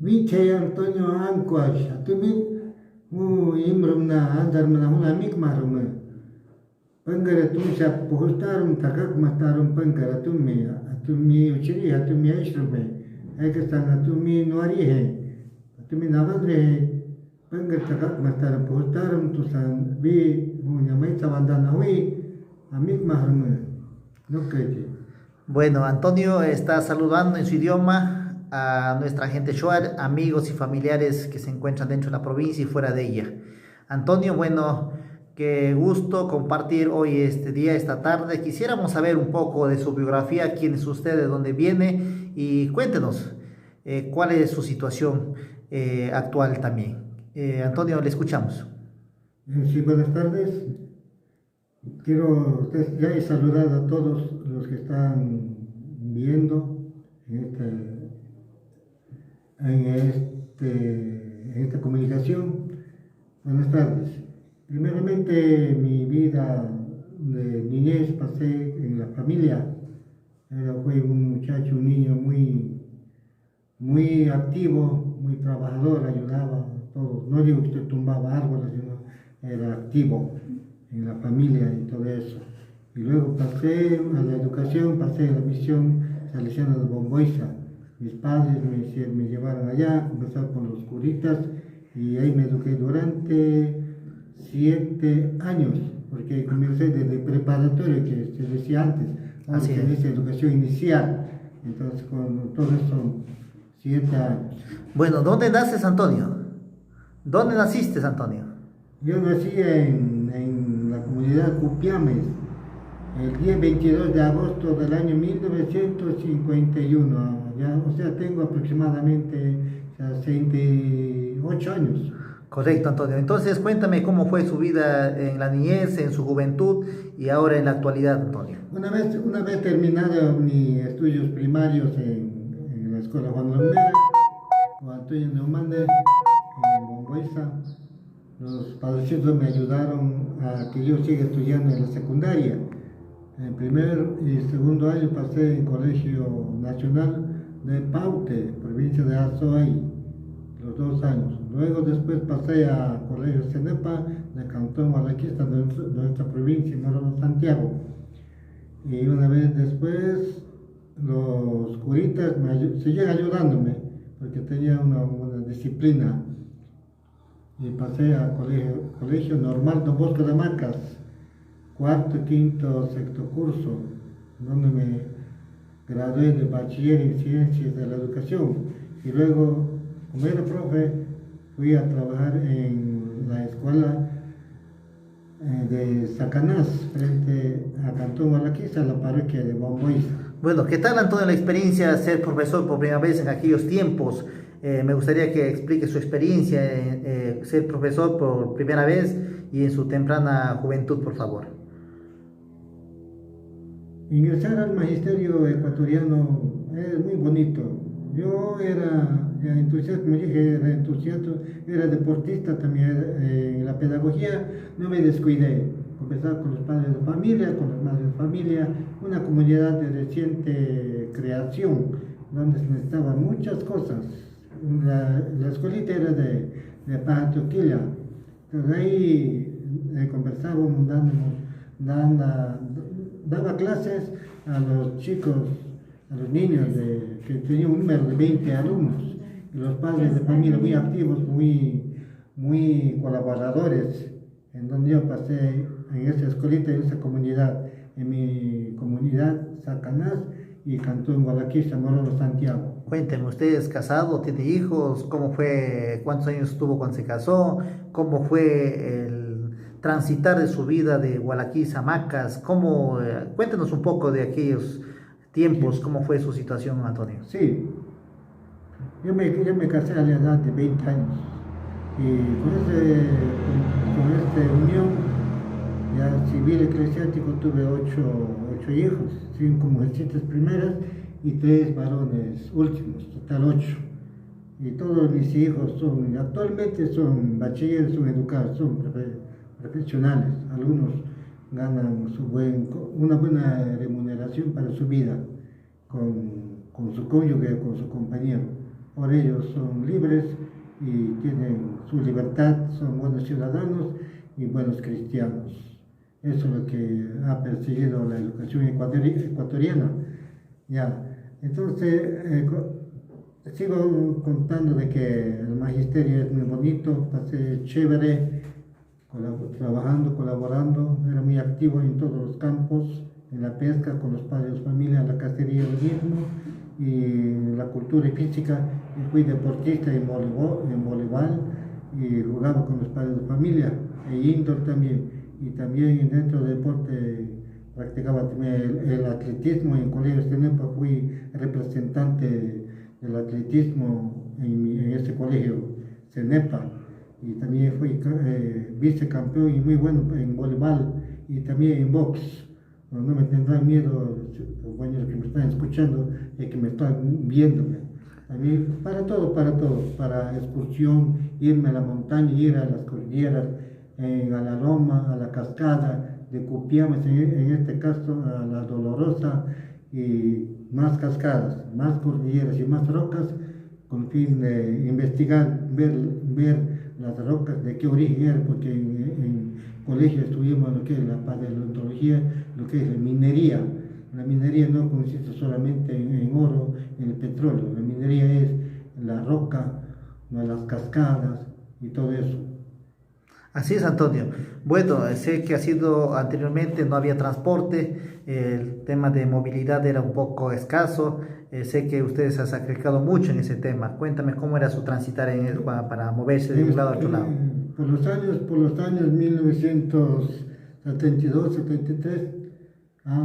Viche Antonio Anquash, Atumi, Imrumna, Andarmana, una micmarum. Pangara Tumsa, Postarum, Takak Matarum, Pangara Tumi, Atumi, Uchiri, Atumi Ashrume, Ekastan, Atumi, Noarihe, Atumi Navandre, Pangar Takak Matarum, Postarum, Tusan, B, Unamaita Vandana, Amik Mahrum, no crete. Bueno, Antonio está saludando en su idioma a nuestra gente Shuar, amigos y familiares que se encuentran dentro de la provincia y fuera de ella. Antonio, bueno, qué gusto compartir hoy este día, esta tarde. Quisiéramos saber un poco de su biografía, quién es usted, de dónde viene y cuéntenos cuál es su situación actual también. Antonio, le escuchamos. Sí, buenas tardes. Quiero ya he saludado a todos los que están viendo en esta comunicación. Buenas tardes. Primeramente, mi vida de niñez pasé en la familia. Fue un muchacho, un niño muy activo, muy trabajador, ayudaba a todos. No digo que usted tumbaba árboles, sino era activo en la familia y todo eso. Y luego pasé a la educación, pasé a la misión salesiana de Bomboiza. Mis padres me llevaron allá, comenzaron con los curitas y ahí me eduqué durante 7 años, porque comencé desde preparatorio, que se decía antes, ahora se dice educación inicial. Entonces, con todo eso, 7 años. Bueno, ¿dónde naces, Antonio? ¿Dónde naciste, Antonio? Yo nací en la comunidad Cupiames, el día 22 de agosto del año 1951. Ya, o sea, tengo aproximadamente 68 años. Correcto, Antonio. Entonces, cuéntame cómo fue su vida en la niñez, en su juventud y ahora en la actualidad, Antonio. Una vez terminado mis estudios primarios en la escuela Juan Lomera, o Antonio Neumande, en Bomboiza, los padrecitos me ayudaron a que yo siga estudiando en la secundaria. En primer y segundo año pasé en Colegio Nacional de Paute, provincia de Azoay, los 2 años. Luego después pasé a Colegio Cenepa de Cantón Malaquista de nuestra provincia, Morón Santiago. Y una vez después los curitas seguían ayudándome porque tenía una disciplina. Y pasé a colegio Normal Don Bosco de Macas, cuarto, quinto, sexto curso, donde me gradué de bachiller en ciencias de la educación. Y luego, como era profe, fui a trabajar en la escuela de Sacanás, frente a Cantón Malaquiza, la parroquia de Bomboiza. Bueno, ¿qué tal, Antonio, la experiencia de ser profesor por primera vez en aquellos tiempos? Me gustaría que explique su experiencia en ser profesor por primera vez y en su temprana juventud, por favor. Ingresar al magisterio ecuatoriano es muy bonito. Yo era entusiasta, como dije, era entusiasta, era deportista también en la pedagogía, no me descuidé. Comenzar con los padres de familia, con las madres de familia, una comunidad de reciente creación, donde se necesitaban muchas cosas. La escuelita era de Pajatoquilla, entonces ahí conversábamos, daba clases a los chicos, a los niños que tenían un número de 20 alumnos, y los padres de familia muy activos, muy colaboradores, en donde yo pasé en esa escuelita, en esa comunidad, en mi comunidad Sacanás y Cantón Gualaquiza, Morón Santiago. Cuénteme, ¿usted es casado, tiene hijos? ¿Cómo fue, cuántos años estuvo cuando se casó? ¿Cómo fue el transitar de su vida de Gualaquiza a Macas? Cuéntenos un poco de aquellos tiempos, sí. ¿Cómo fue su situación, Antonio? Sí, yo me casé a la edad de 20 años y con esta unión ya civil eclesiástico tuve 8 hijos, 5 mujercitas primeras y 3 varones últimos, total 8. Y todos mis hijos actualmente son bachilleres, son educados, son profesionales. Algunos ganan una buena remuneración para su vida con su cónyuge, con su compañero. por ellos son libres y tienen su libertad, son buenos ciudadanos y buenos cristianos. Eso es lo que ha perseguido la educación ecuatoriana. Ya. Entonces, sigo contando de que el magisterio es muy bonito, pasé chévere, trabajando, colaborando, era muy activo en todos los campos, en la pesca, con los padres de familia, la cacería lo mismo, y la cultura y física, y fui deportista en voleibol, y jugaba con los padres de familia, e indoor también, y también dentro del deporte practicaba también el atletismo. En el colegio Cenepa fui representante del atletismo en ese colegio Cenepa, y también fui vicecampeón y muy bueno en voleibol y también en box. No me tendrán miedo los compañeros que me están escuchando y que me están viéndome. A mí, para todo, para excursión, irme a la montaña, ir a las cordilleras, a la loma, a la cascada de Cupiamas, en este caso a la Dolorosa, y más cascadas, más cordilleras y más rocas, con fin de investigar, ver las rocas, de qué origen eran, porque en colegio estudiamos lo que es la paleontología, lo que es la minería. La minería no consiste solamente en oro, en el petróleo, la minería es la roca, las cascadas y todo eso. Así es, Antonio. Bueno, sé que ha sido anteriormente, no había transporte, el tema de movilidad era un poco escaso, sé que ustedes se han sacrificado mucho en ese tema. Cuéntame cómo era su transitar para moverse de un lado a otro lado. Por los años 1972-73,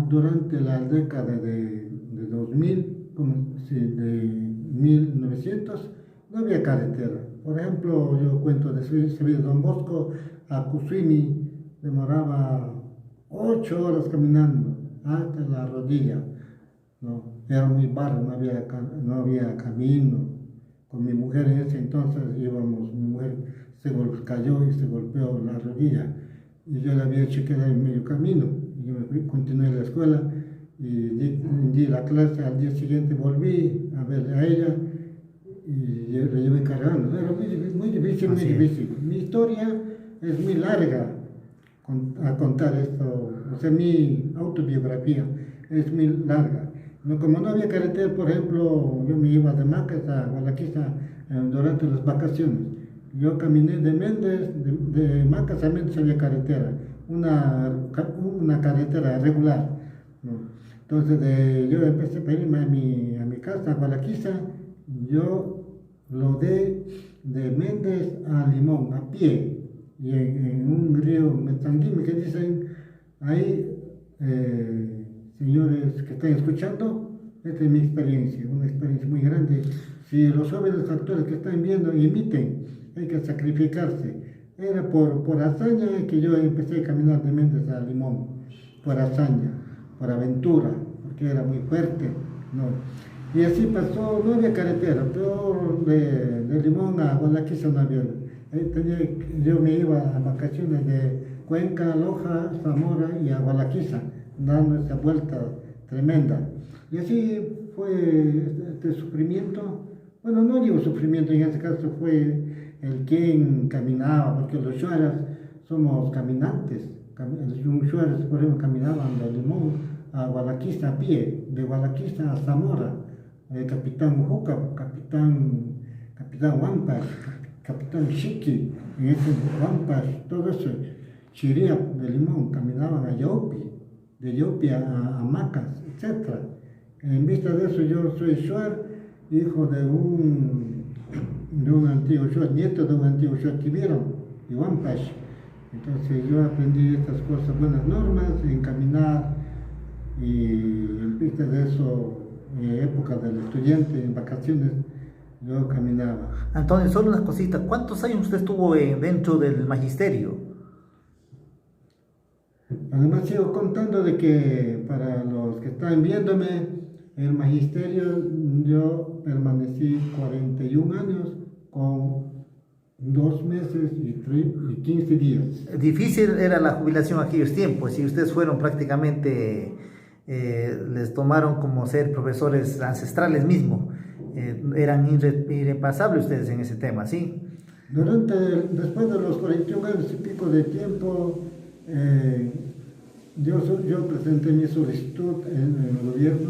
durante la década de 2000, de 1900, no había carretera. Por ejemplo, yo cuento de Sevilla Don Bosco a Cusuimi, demoraba 8 horas caminando hasta la rodilla. No, era muy barro, no había camino. Con mi mujer en ese entonces íbamos, mi mujer cayó y se golpeó la rodilla. Y yo le había hecho quedar en medio camino. Y yo continué la escuela y di la clase. Al día siguiente volví a verle a ella y yo le llevé cargando. Era muy difícil. Mi historia es muy larga a contar esto. O sea, mi autobiografía es muy larga. No, como no había carretera, por ejemplo, yo me iba de Macas a Gualaquiza durante las vacaciones. Yo caminé de Méndez, de Macas a Méndez había carretera, una carretera regular, ¿no? Entonces yo empecé a irme a mi casa, a Gualaquiza. Yo lo de Méndez a Limón, a pie, y en un río Metzanguime, que dicen ahí, señores que están escuchando, esta es mi experiencia, una experiencia muy grande. Si los jóvenes actores que están viendo imiten, hay que sacrificarse. Era por hazaña que yo empecé a caminar de Méndez a Limón, por hazaña, por aventura, porque era muy fuerte, ¿no? Y así pasó, no había carretera, pero de Limón a Gualaquiza no había. Yo me iba a vacaciones de Cuenca, Loja, Zamora y a Gualaquiza, dando esa vuelta tremenda. Y así fue este sufrimiento. Bueno, no digo sufrimiento, en este caso fue el quien caminaba, porque los shuaras somos caminantes. Los shuaras, por ejemplo, caminaban de Limón a Gualaquiza a pie, de Gualaquiza a Zamora, Capitán Ujuca, Capitán Huampas, Capitán Chiqui, en ese Huampas, todo eso, Chiria de Limón, caminaban a Yopi, de Yopi a Macas, etc. En vista de eso, yo soy shuar, hijo de un antiguo shuar, nieto de un antiguo shuar que vieron, y Huampas. Entonces yo aprendí estas cosas, buenas normas, en caminar, y en vista de eso, época del estudiante, en vacaciones, yo caminaba. Antonio, solo una cosita, ¿cuántos años usted estuvo dentro del magisterio? Además sigo contando de que para los que están viéndome, el magisterio yo permanecí 41 años con 2 meses y 15 días. Difícil era la jubilación aquellos tiempos y ustedes fueron prácticamente, les tomaron como ser profesores ancestrales mismo. eran irrepasables ustedes en ese tema, ¿sí? Después de los 41 años y pico de tiempo, yo presenté mi solicitud en el gobierno,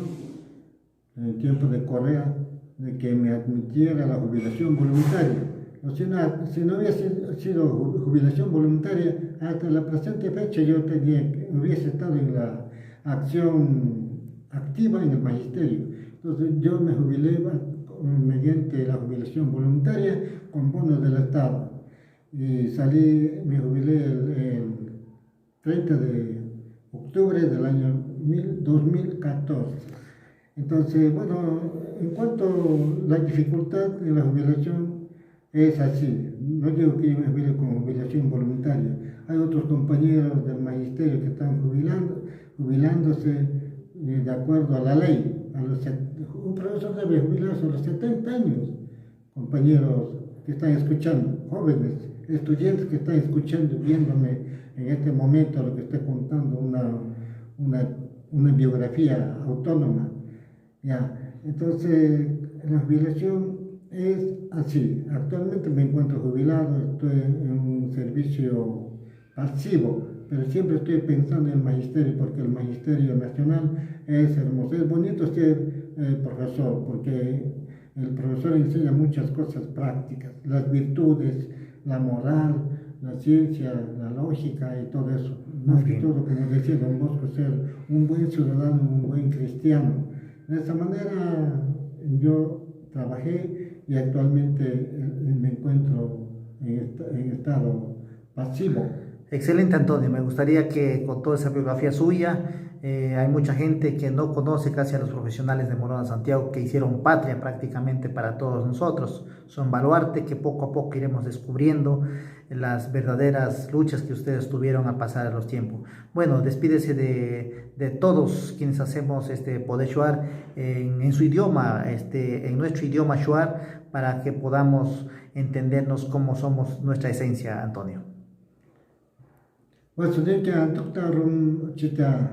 en el tiempo de Correa, de que me admitiera la jubilación voluntaria. O sea, si no hubiese sido jubilación voluntaria, hasta la presente fecha yo hubiese estado en la acción activa en el magisterio. Entonces yo me jubilé mediante la jubilación voluntaria con bonos del Estado. Y me jubilé el 30 de octubre del año 2014. Entonces, bueno, en cuanto a la dificultad de la jubilación, es así. No digo que yo me jubile con jubilación voluntaria. Hay otros compañeros del magisterio que están jubilándose de acuerdo a la ley. Un profesor debe jubilarse a los 70 años. Compañeros que están escuchando, jóvenes, estudiantes que están escuchando, viéndome en este momento lo que estoy contando, una biografía autónoma. Ya. Entonces, la jubilación es así. Actualmente me encuentro jubilado, estoy en un servicio pasivo, pero siempre estoy pensando en el magisterio, porque el magisterio nacional es hermoso. Es bonito ser profesor, porque el profesor enseña muchas cosas prácticas, las virtudes, la moral, la ciencia, la lógica y todo eso. Más que todo, como decía Don Bosco, ser un buen ciudadano, un buen cristiano. De esa manera yo trabajé y actualmente me encuentro en estado pasivo. Excelente, Antonio. Me gustaría que con toda esa biografía suya, hay mucha gente que no conoce casi a los profesionales de Morona Santiago, que hicieron patria prácticamente para todos nosotros. Son baluarte que poco a poco iremos descubriendo las verdaderas luchas que ustedes tuvieron a pasar a los tiempos. Bueno, despídese de todos quienes hacemos este Poder Shuar en su idioma, en nuestro idioma Shuar, para que podamos entendernos cómo somos nuestra esencia, Antonio. Wasudeka doktorum chita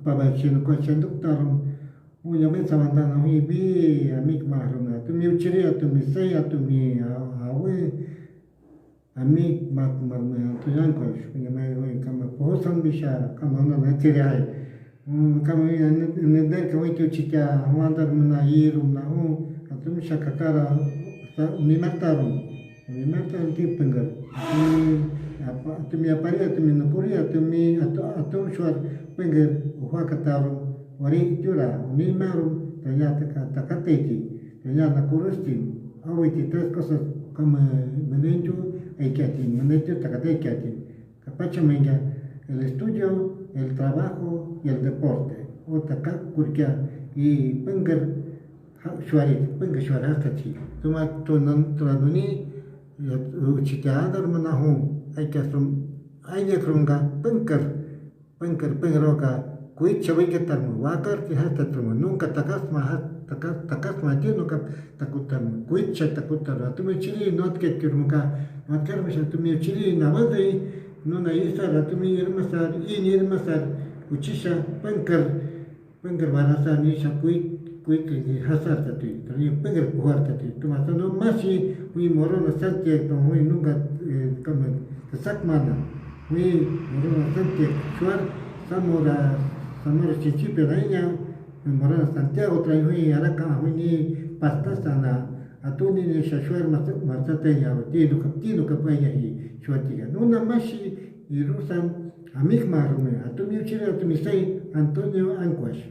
pabachino kochen doktorum uya me samandana hui bi amik mahruna tumi uchiria tumi saya tumi awe amik marme tuyanko uya me hui kama pohosan bisha kama na tirai kama ne der ka hui chita wandar muna irum na atumi shakakara mi matarum tipengar tumi aparia tumi nukuria tumi atum shuar penger uhakataru wari jura uni maru ternyata takateki ternyata kurustin awiti tres cosas como menenju eikatin menenju takateikatin capacha menga el estudio, el trabajo y el deporte o takak kurkia y penger shuarit penger shuar hasta chi tuma tunanuni uchita adar manahu hay que krunga penroka kuit chabay que tarmo wakar que hasta trumo nunca takasma tiene nunca takutam kuit cha takutar tu me chili not que krunga makar me tu me chili na vadai no na isa tu me irmasar irmasar uchisha penker barasa ni sha kuit que hasar tatu tani penker puar tatu tu ma no masi hui morona santia to hui nunca como sakmana hui morona santia shuar Zamora Chichipe Daña, Morona Santiago, Trainui, Araca, Huni, Pastasana, Atuni, Shashuar, Mazateya, Tino Capaya y Shuatiga. Nuna Mashi y Rusan, Amigma Rume, Atumi Uchira, Tumisei, Antonio Anquash.